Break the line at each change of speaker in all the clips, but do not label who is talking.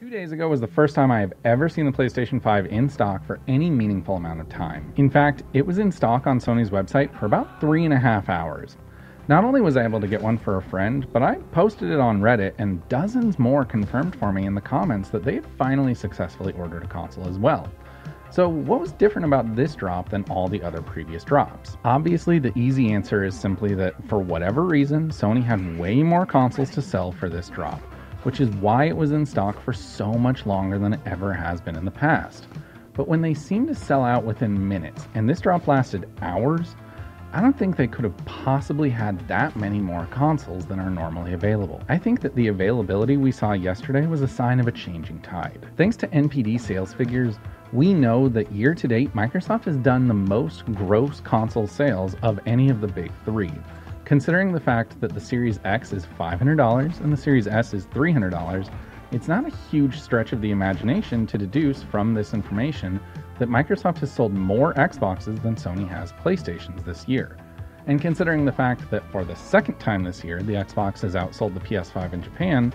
2 days ago was the first time I have ever seen the PlayStation 5 in stock for any meaningful amount of time. In fact, it was in stock on Sony's website for about 3.5 hours. Not only was I able to get one for a friend, but I posted it on Reddit and dozens more confirmed for me in the comments that they had finally successfully ordered a console as well. So what was different about this drop than all the other previous drops? Obviously, the easy answer is simply that for whatever reason, Sony had way more consoles to sell for this drop, which is why it was in stock for so much longer than it ever has been in the past. But when they seemed to sell out within minutes, and this drop lasted hours, I don't think they could have possibly had that many more consoles than are normally available. I think that the availability we saw yesterday was a sign of a changing tide. Thanks to NPD sales figures, we know that year to date, Microsoft has done the most gross console sales of any of the big three. Considering the fact that the Series X is $500 and the Series S is $300, it's not a huge stretch of the imagination to deduce from this information that Microsoft has sold more Xboxes than Sony has PlayStations this year. And considering the fact that for the second time this year, the Xbox has outsold the PS5 in Japan,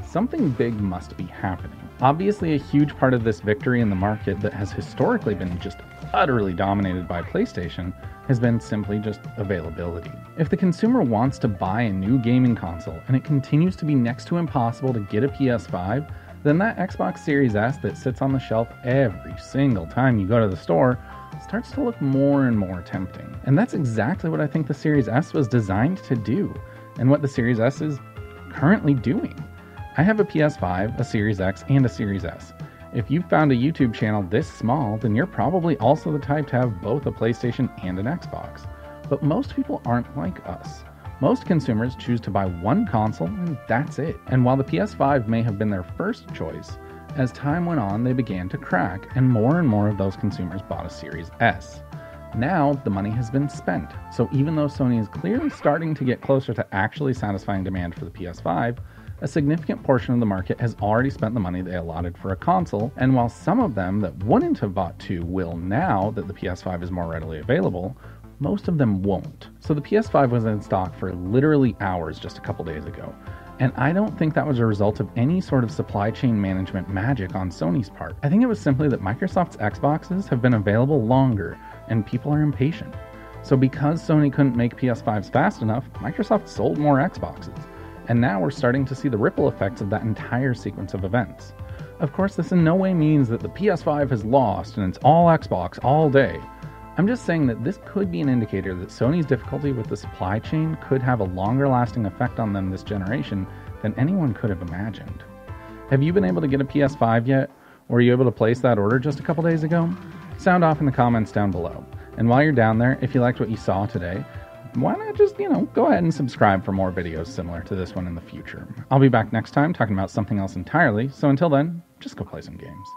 something big must be happening. Obviously, a huge part of this victory in the market that has historically been just utterly dominated by PlayStation has been simply just availability. If the consumer wants to buy a new gaming console and it continues to be next to impossible to get a PS5, then that Xbox Series S that sits on the shelf every single time you go to the store starts to look more and more tempting. And that's exactly what I think the Series S was designed to do, and what the Series S is currently doing. I have a PS5, a Series X, and a Series S. If you've found a YouTube channel this small, then you're probably also the type to have both a PlayStation and an Xbox. But most people aren't like us. Most consumers choose to buy one console and that's it. And while the PS5 may have been their first choice, as time went on they began to crack and more of those consumers bought a Series S. Now the money has been spent, so even though Sony is clearly starting to get closer to actually satisfying demand for the PS5, a significant portion of the market has already spent the money they allotted for a console, and while some of them that wouldn't have bought two will now that the PS5 is more readily available, most of them won't. So the PS5 was in stock for literally hours just a couple days ago, and I don't think that was a result of any sort of supply chain management magic on Sony's part. I think it was simply that Microsoft's Xboxes have been available longer, and people are impatient. So because Sony couldn't make PS5s fast enough, Microsoft sold more Xboxes. And now we're starting to see the ripple effects of that entire sequence of events. Of course, this in no way means that the PS5 has lost and it's all Xbox all day. I'm just saying that this could be an indicator that Sony's difficulty with the supply chain could have a longer lasting effect on them this generation than anyone could have imagined. Have you been able to get a PS5 yet? Or were you able to place that order just a couple days ago? Sound off in the comments down below. And while you're down there, if you liked what you saw today, why not just, go ahead and subscribe for more videos similar to this one in the future. I'll be back next time talking about something else entirely, so until then, just go play some games.